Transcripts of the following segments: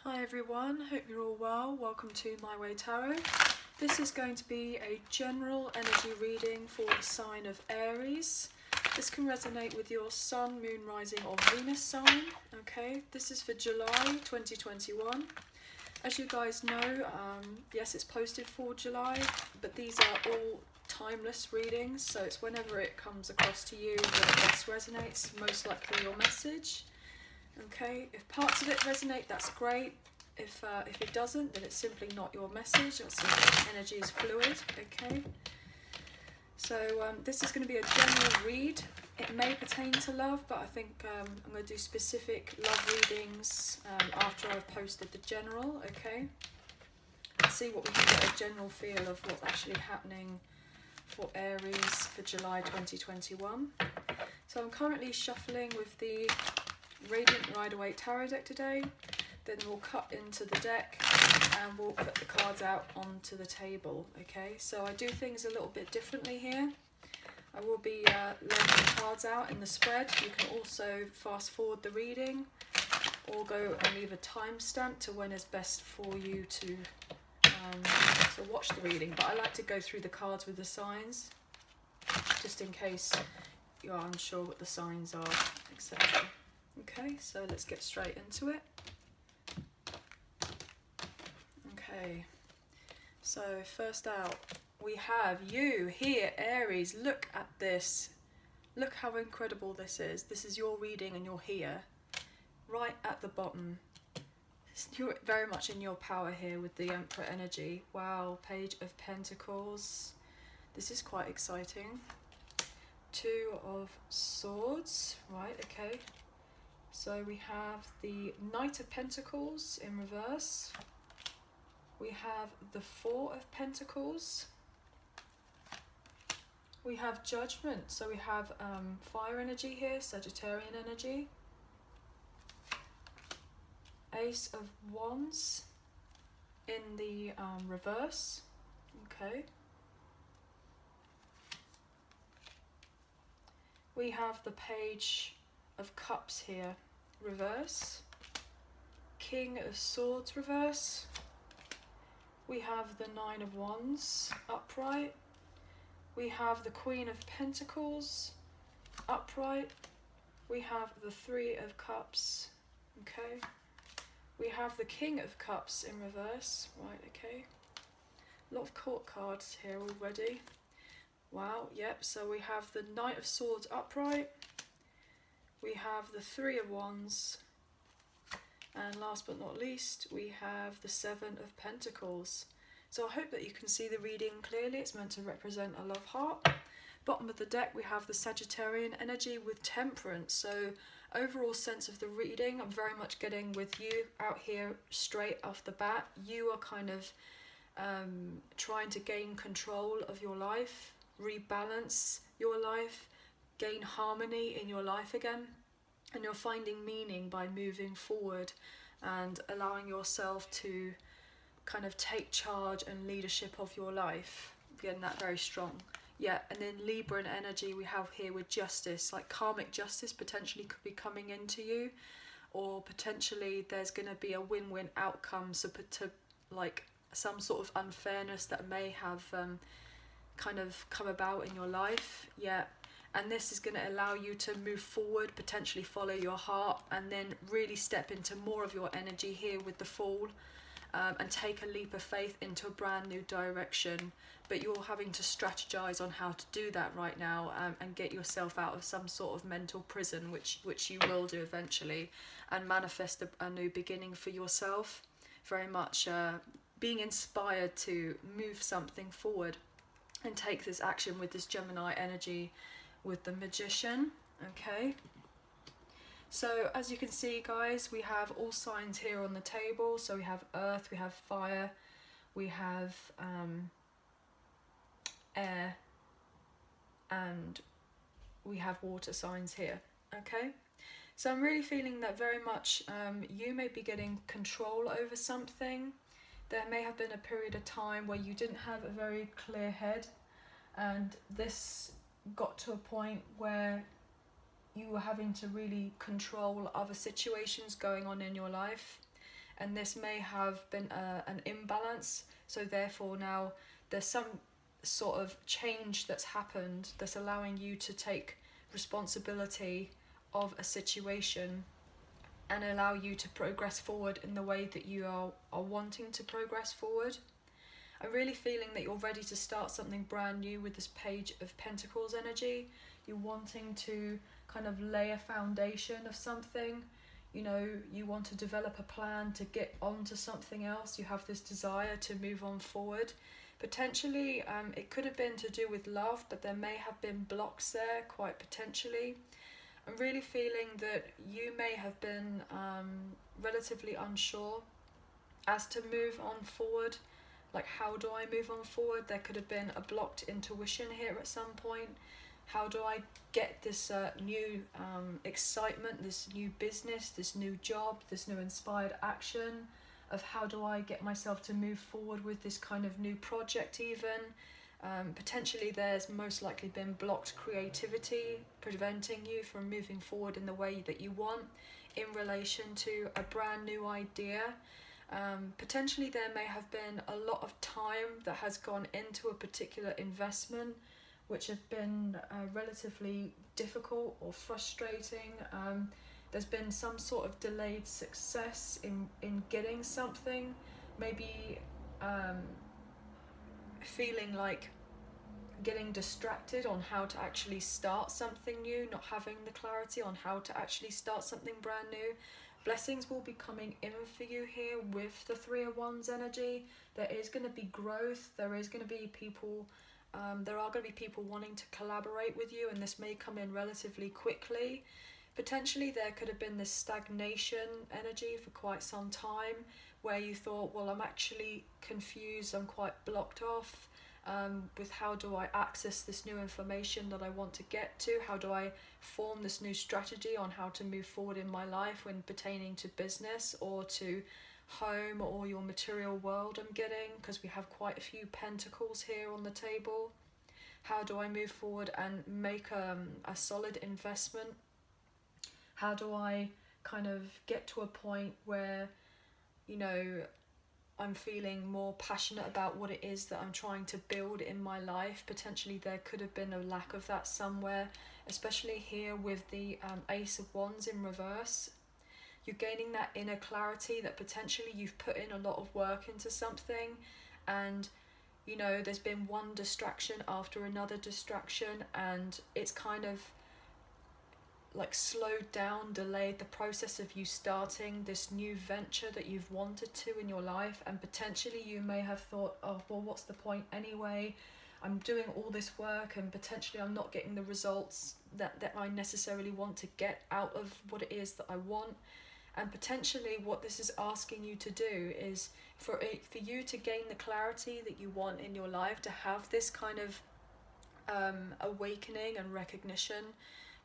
Hi everyone, hope you're all well. Welcome to My Way Tarot. This is going to be a general energy reading for the sign of Aries. This can resonate with your Sun, Moon, Rising or Venus sign. Okay, this is for July 2021. As you guys know, yes, it's posted for July, but these are all timeless readings, so it's whenever it comes across to you that it best resonates, most likely your message. Okay, if parts of it resonate, that's great. If it doesn't, then it's simply not your message. That's energy is fluid. Okay, so this is going to be a general read. It may pertain to love, but I think I'm going to do specific love readings after I've posted the general. Okay, let's see what we can get a general feel of what's actually happening for Aries for July 2021. So I'm currently shuffling with the Radiant Rider-Waite tarot deck today. Then we'll cut into the deck and we'll put the cards out onto the table. Okay, so I do things a little bit differently here. I will be laying the cards out in the spread. You can also fast forward the reading or go and leave a timestamp to when is best for you to watch the reading. But I like to go through the cards with the signs, just in case you are unsure what the signs are, etc. Okay, so let's get straight into it. Okay, so first out we have you here, Aries. Look at this. Look how incredible this is. This is your reading and you're here, right at the bottom. You're very much in your power here with the Emperor energy. Wow, Page of Pentacles. This is quite exciting. Two of Swords, right, okay. So we have the Knight of Pentacles in reverse. We have the Four of Pentacles. We have Judgment. So we have fire energy here, Sagittarian energy. Ace of Wands in the reverse. Okay. We have the Page of Cups here, reverse. King of Swords, reverse. We have the Nine of Wands, upright. We have the Queen of Pentacles, upright. We have the Three of Cups, okay. We have the King of Cups in reverse, right, okay. A lot of court cards here already. Wow, yep, so we have the Knight of Swords upright. We have the Three of Wands. And last but not least, we have the Seven of Pentacles. So I hope that you can see the reading clearly. It's meant to represent a love heart. Bottom of the deck, we have the Sagittarian energy with Temperance. So overall sense of the reading, I'm very much getting with you out here straight off the bat. You are kind of trying to gain control of your life, rebalance your life, gain harmony in your life again. And you're finding meaning by moving forward and allowing yourself to kind of take charge and leadership of your life. Getting that very strong. Yeah, and then Libran energy we have here with justice, like karmic justice potentially could be coming into you, or potentially there's going to be a win-win outcome, so to like some sort of unfairness that may have kind of come about in your life. Yeah. And this is going to allow you to move forward, potentially follow your heart, and then really step into more of your energy here with the Fool, and take a leap of faith into a brand new direction. But you're having to strategize on how to do that right now, and get yourself out of some sort of mental prison, which you will do eventually, and manifest a new beginning for yourself. Very much being inspired to move something forward and take this action with this Gemini energy with the Magician. Okay, so as you can see guys, we have all signs here on the table. So we have earth, we have fire, we have air, and we have water signs here. Okay, so I'm really feeling that very much you may be getting control over something. There may have been a period of time where you didn't have a very clear head, and this got to a point where you were having to really control other situations going on in your life, and this may have been an imbalance. So therefore now there's some sort of change that's happened that's allowing you to take responsibility of a situation and allow you to progress forward in the way that you are wanting to progress forward. I'm really feeling that you're ready to start something brand new with this Page of Pentacles energy. You're wanting to kind of lay a foundation of something. You know, you want to develop a plan to get onto something else. You have this desire to move on forward. Potentially, it could have been to do with love, but there may have been blocks there, quite potentially. I'm really feeling that you may have been relatively unsure as to move on forward. Like, how do I move on forward? There could have been a blocked intuition here at some point. How do I get this new excitement, this new business, this new job, this new inspired action? Of how do I get myself to move forward with this kind of new project even? Potentially there's most likely been blocked creativity, preventing you from moving forward in the way that you want in relation to a brand new idea. Potentially there may have been a lot of time that has gone into a particular investment, which have been relatively difficult or frustrating. There's been some sort of delayed success in getting something, maybe feeling like getting distracted on how to actually start something new, not having the clarity on how to actually start something brand new. Blessings will be coming in for you here with the Three of Wands energy. There is going to be growth. There is going to be people, there are going to be people wanting to collaborate with you, and this may come in relatively quickly. Potentially there could have been this stagnation energy for quite some time where you thought, well, I'm actually confused, I'm quite blocked off with how do I access this new information that I want to get to? How do I form this new strategy on how to move forward in my life when pertaining to business or to home or your material world I'm getting, because we have quite a few pentacles here on the table. How do I move forward and make a solid investment? How do I kind of get to a point where, you know, I'm feeling more passionate about what it is that I'm trying to build in my life? Potentially there could have been a lack of that somewhere, especially here with the Ace of Wands in reverse. You're gaining that inner clarity that potentially you've put in a lot of work into something, and you know there's been one distraction after another distraction, and it's kind of like slowed down, delayed the process of you starting this new venture that you've wanted to in your life. And potentially you may have thought, oh well, what's the point anyway? I'm doing all this work and potentially I'm not getting the results that I necessarily want to get out of what it is that I want. And potentially what this is asking you to do is for you to gain the clarity that you want in your life, to have this kind of awakening and recognition.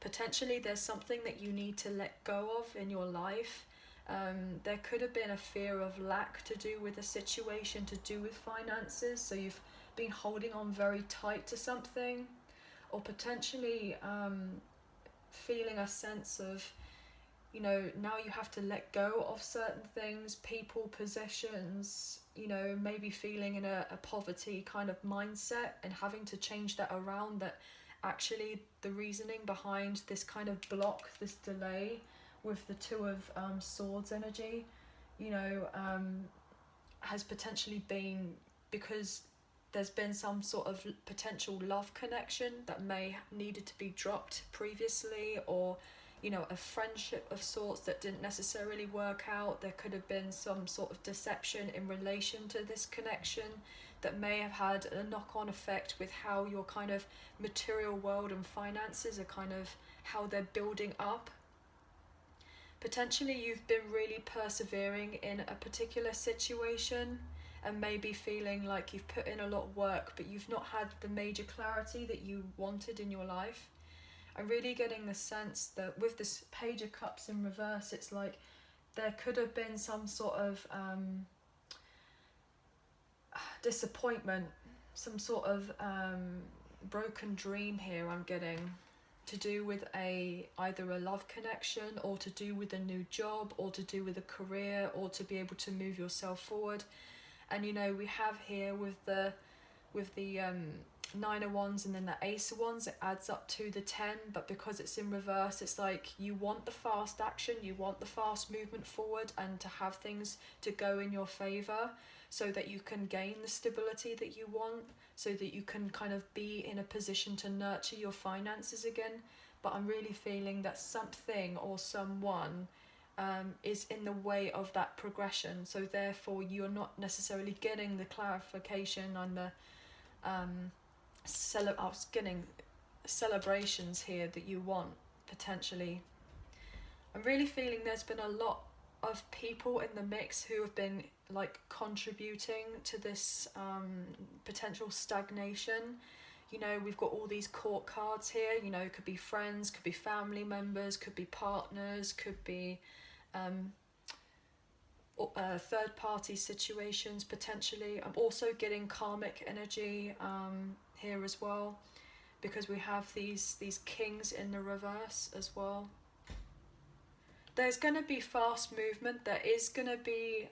Potentially there's something that you need to let go of in your life. There could have been a fear of lack to do with a situation to do with finances, so you've been holding on very tight to something, or potentially feeling a sense of, you know, now you have to let go of certain things, people, possessions, you know, maybe feeling in a poverty kind of mindset and having to change that around. That actually the reasoning behind this kind of block, this delay with the Two of Swords energy, you know, has potentially been because there's been some sort of potential love connection that may needed to be dropped previously, or you know, a friendship of sorts that didn't necessarily work out. There could have been some sort of deception in relation to this connection that may have had a knock-on effect with how your kind of material world and finances are kind of how they're building up. Potentially you've been really persevering in a particular situation and maybe feeling like you've put in a lot of work, but you've not had the major clarity that you wanted in your life. I'm really getting the sense that with this Page of Cups in reverse, it's like there could have been some sort of disappointment, some sort of broken dream here I'm getting. to do with either a love connection, or to do with a new job, or to do with a career, or to be able to move yourself forward. And you know, we have here with the Nine of Wands and then the Ace of Wands, it adds up to the 10, but because it's in reverse, it's like you want the fast action, you want the fast movement forward, and to have things to go in your favor so that you can gain the stability that you want, so that you can kind of be in a position to nurture your finances again. But I'm really feeling that something or someone is in the way of that progression, so therefore you're not necessarily getting the clarification on the I was getting celebrations here that you want, potentially. I'm really feeling there's been a lot of people in the mix who have been like contributing to this potential stagnation. You know, we've got all these court cards here, you know, could be friends, could be family members, could be partners, could be third party situations potentially. I'm also getting karmic energy here as well, because we have these kings in the reverse as well. There's going to be fast movement, there is going to be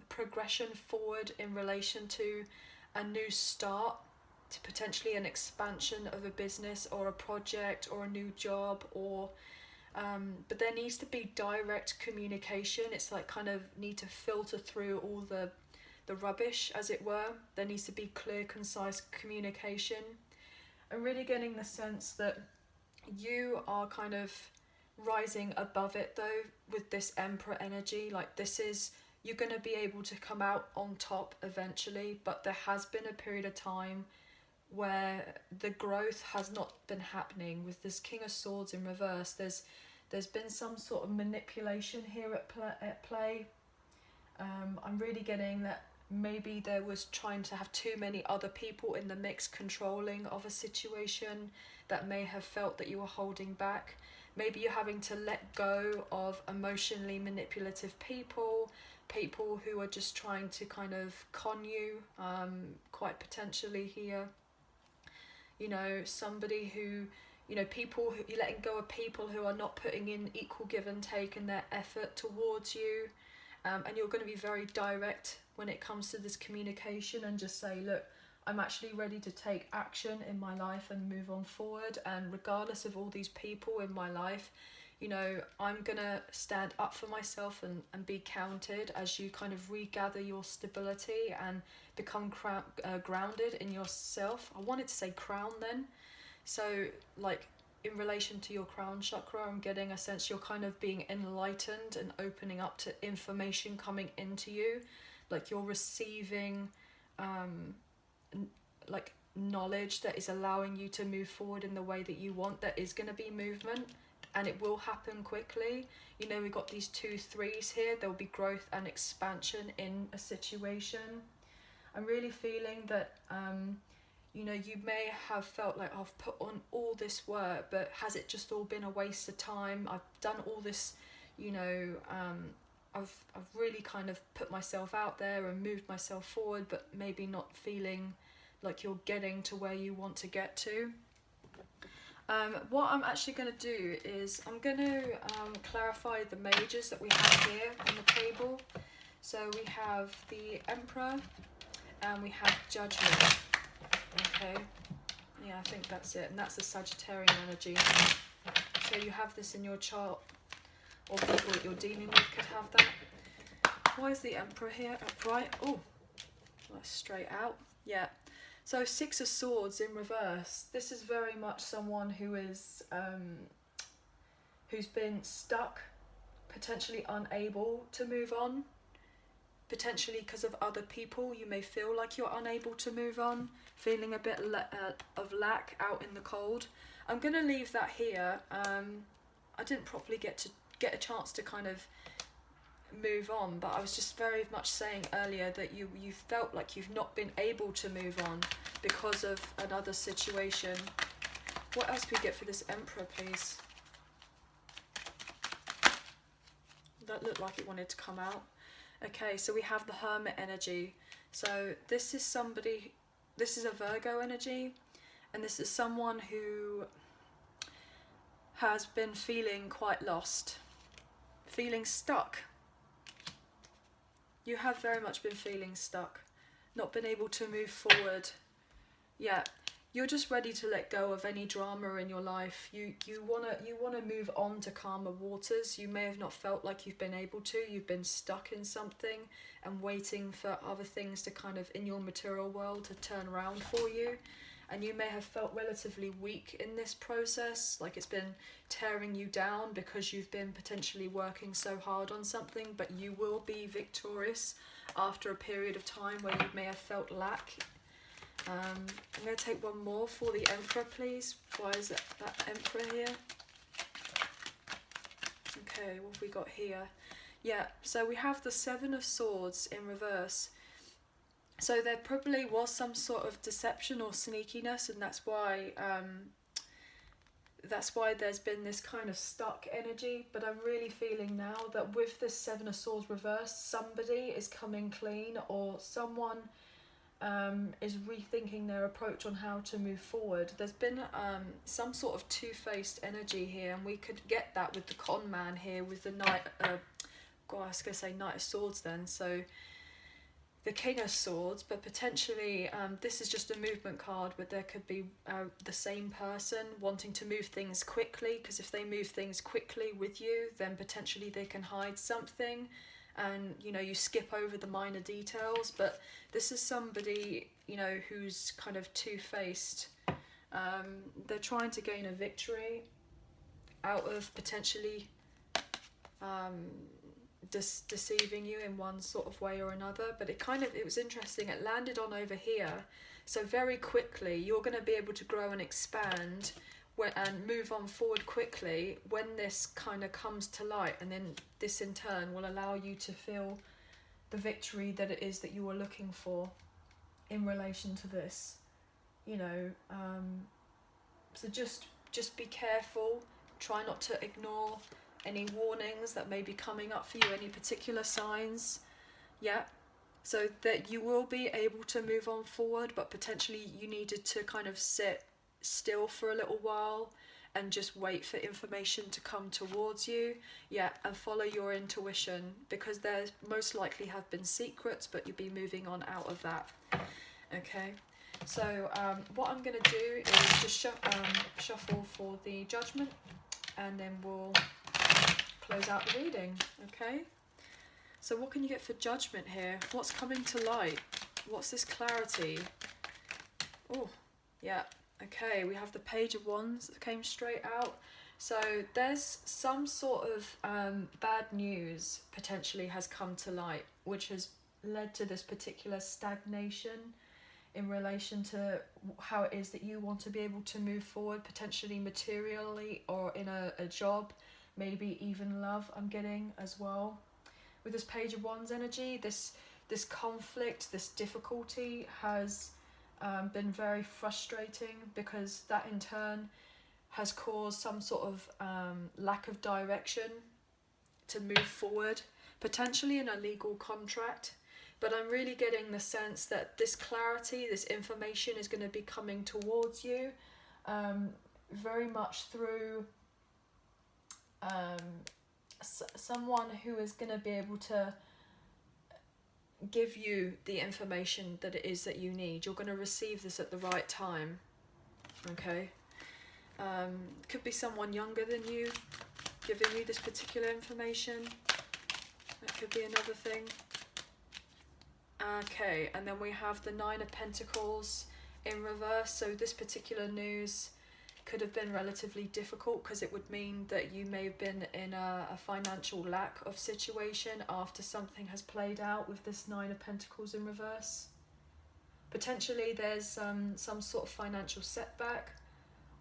progression forward in relation to a new start, to potentially an expansion of a business or a project or a new job, or but there needs to be direct communication. It's like kind of need to filter through all the rubbish, as it were. There needs to be clear, concise communication. I'm really getting the sense that you are kind of rising above it though with this Emperor energy. Like this is, you're going to be able to come out on top eventually, but there has been a period of time where the growth has not been happening. With this King of Swords in reverse, there's been some sort of manipulation here at play. I'm really getting that maybe there was trying to have too many other people in the mix controlling of a situation that may have felt that you were holding back. Maybe you're having to let go of emotionally manipulative people who are just trying to kind of con you, quite potentially here. You know, somebody who, you know, people who, you're letting go of people who are not putting in equal give and take in their effort towards you. And you're going to be very direct when it comes to this communication and just say, look, I'm actually ready to take action in my life and move on forward. And regardless of all these people in my life, you know, I'm going to stand up for myself and be counted as you kind of regather your stability and become grounded in yourself. I wanted to say crown then. So like in relation to your crown chakra, I'm getting a sense you're kind of being enlightened and opening up to information coming into you. Like you're receiving like knowledge that is allowing you to move forward in the way that you want. There is going to be movement and it will happen quickly. You know, we've got these 2 3s here. There will be growth and expansion in a situation. I'm really feeling that you know, you may have felt like I've put on all this work, but has it just all been a waste of time? I've done all this, you know, I've really kind of put myself out there and moved myself forward, but maybe not feeling like you're getting to where you want to get to. What I'm actually going to do is I'm going to clarify the majors that we have here on the table. So we have the Emperor and we have Judgment. Okay, yeah, I think that's it, and that's the Sagittarian energy. So you have this in your chart, or people that you're dealing with could have that. Why is the Emperor here upright? Oh, that's straight out. Yeah. So 6 of Swords in reverse. This is very much someone who is who's been stuck, potentially unable to move on. Potentially because of other people, you may feel like you're unable to move on, feeling a bit of lack out in the cold. I'm going to leave that here. I didn't properly get a chance to kind of move on, but I was just very much saying earlier that you felt like you've not been able to move on because of another situation. What else do we get for this Emperor, please? That looked like it wanted to come out. Okay, so we have the Hermit energy. So this is somebody, this is a Virgo energy, and this is someone who has been feeling quite lost, feeling stuck. You have very much been feeling stuck, not been able to move forward. Yeah, you're just ready to let go of any drama in your life. You wanna move on to calmer waters. You may have not felt like you've been able to. You've been stuck in something and waiting for other things to kind of, in your material world, to turn around for you. And you may have felt relatively weak in this process, like it's been tearing you down because you've been potentially working so hard on something, but you will be victorious after a period of time where you may have felt lack. I'm going to take one more for the Emperor, please. Why is it that Emperor here? Okay, what have we got here? Yeah, so we have the Seven of Swords in reverse. So there probably was some sort of deception or sneakiness, and that's why there's been this kind of stuck energy. But I'm really feeling now that with this Seven of Swords reversed, somebody is coming clean, or someone is rethinking their approach on how to move forward. There's been some sort of two-faced energy here, and we could get that with the con man here with the Knight. God, I was going to say Knight of Swords then. So the King of Swords, but potentially this is just a movement card, but there could be the same person wanting to move things quickly, because if they move things quickly with you, then potentially they can hide something, and you know, you skip over the minor details. But this is somebody, you know, who's kind of two-faced. They're trying to gain a victory out of potentially deceiving you in one sort of way or another. But it was interesting, it landed on over here, so very quickly you're going to be able to grow and expand and move on forward quickly when this kind of comes to light, and then this in turn will allow you to feel the victory that it is that you are looking for in relation to this, you know. So just be careful, try not to ignore any warnings that may be coming up for you, any particular signs, yeah, so that you will be able to move on forward. But potentially you needed to kind of sit still for a little while and just wait for information to come towards you, yeah, and follow your intuition, because there most likely have been secrets, but you'll be moving on out of that. Okay, so what I'm going to do is just shuffle for the judgment, and then we'll close out the reading. Okay, so what can you get for judgment here? What's coming to light? What's this clarity? Oh, yeah, okay, we have the Page of Wands that came straight out. So there's some sort of bad news potentially has come to light, which has led to this particular stagnation in relation to how it is that you want to be able to move forward, potentially materially or in a job, maybe even love, I'm getting as well. With this Page of Wands energy, this conflict, this difficulty has been very frustrating, because that in turn has caused some sort of lack of direction to move forward, potentially in a legal contract. But I'm really getting the sense that this clarity, this information is going to be coming towards you very much through someone who is going to be able to give you the information that it is that you need. You're going to receive this at the right time. Okay, could be someone younger than you giving you this particular information. That could be another thing. Okay, and then we have the Nine of Pentacles in reverse. So this particular news could have been relatively difficult, because it would mean that you may have been in a financial lack of situation after something has played out with this Nine of Pentacles in reverse. Potentially there's some sort of financial setback,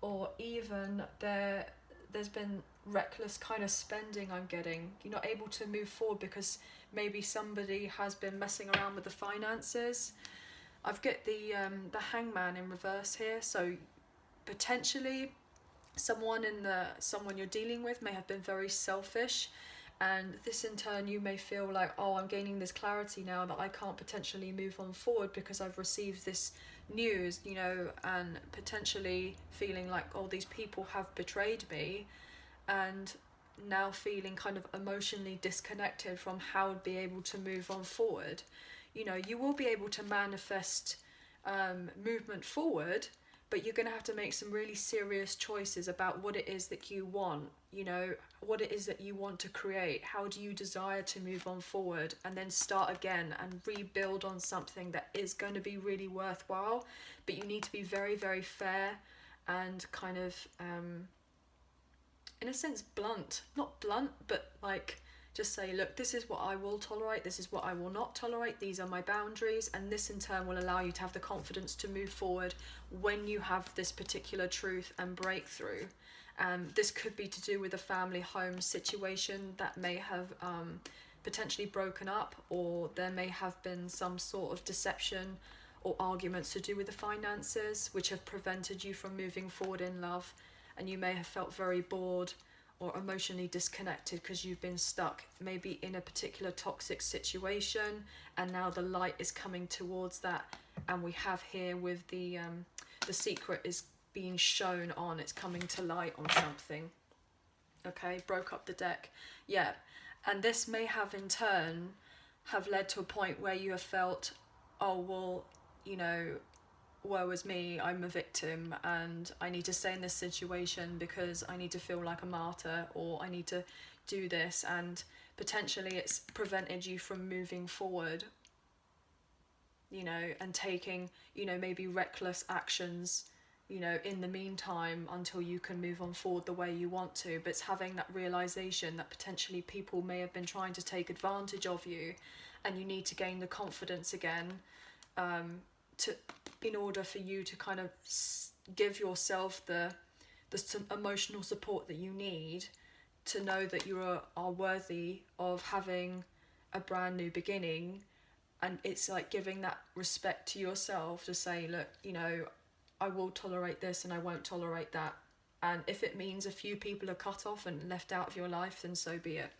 or even there's been reckless kind of spending, I'm getting. You're not able to move forward because maybe somebody has been messing around with the finances. I've got the Hangman in reverse here, so potentially someone you're dealing with may have been very selfish, and this in turn you may feel like, oh, I'm gaining this clarity now that I can't potentially move on forward because I've received this news, you know, and potentially feeling like, oh, these people have betrayed me, and now feeling kind of emotionally disconnected from how to be able to move on forward. You know, you will be able to manifest movement forward, but you're going to have to make some really serious choices about what it is that you want, you know, what it is that you want to create. How do you desire to move on forward, and then start again and rebuild on something that is going to be really worthwhile. But you need to be very, very fair and kind of, in a sense, blunt. Not blunt, but like, just say, look, this is what I will tolerate, this is what I will not tolerate, these are my boundaries, and this in turn will allow you to have the confidence to move forward when you have this particular truth and breakthrough. This could be to do with a family home situation that may have potentially broken up, or there may have been some sort of deception or arguments to do with the finances which have prevented you from moving forward in love, and you may have felt very bored or emotionally disconnected because you've been stuck maybe in a particular toxic situation, and now the light is coming towards that, and we have here with the secret is being shown on, it's coming to light on something. Okay, broke up the deck. Yeah, and this may have in turn have led to a point where you have felt, oh well, you know, woe is me, I'm a victim and I need to stay in this situation because I need to feel like a martyr, or I need to do this, and potentially it's prevented you from moving forward, you know, and taking, you know, maybe reckless actions, you know, in the meantime until you can move on forward the way you want to. But it's having that realization that potentially people may have been trying to take advantage of you, and you need to gain the confidence again, in order for you to kind of give yourself the emotional support that you need to know that you are worthy of having a brand new beginning. And it's like giving that respect to yourself to say, look, you know, I will tolerate this and I won't tolerate that, and if it means a few people are cut off and left out of your life, then so be it.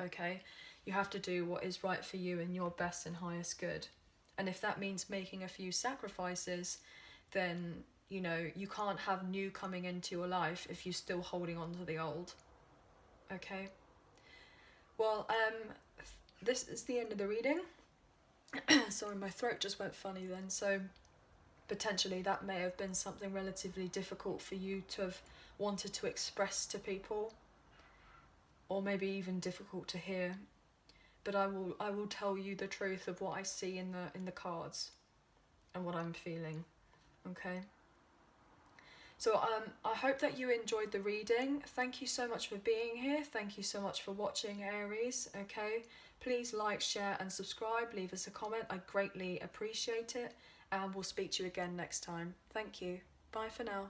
Okay, you have to do what is right for you and your best and highest good. And if that means making a few sacrifices, then, you know, you can't have new coming into your life if you're still holding on to the old. Okay. Well, this is the end of the reading. Sorry, my throat just went funny then. So potentially that may have been something relatively difficult for you to have wanted to express to people, or maybe even difficult to hear. But I will tell you the truth of what I see in the cards and what I'm feeling. Okay. So I hope that you enjoyed the reading. Thank you so much for being here. Thank you so much for watching, Aries. Okay. Please like, share and subscribe. Leave us a comment. I greatly appreciate it. And we'll speak to you again next time. Thank you. Bye for now.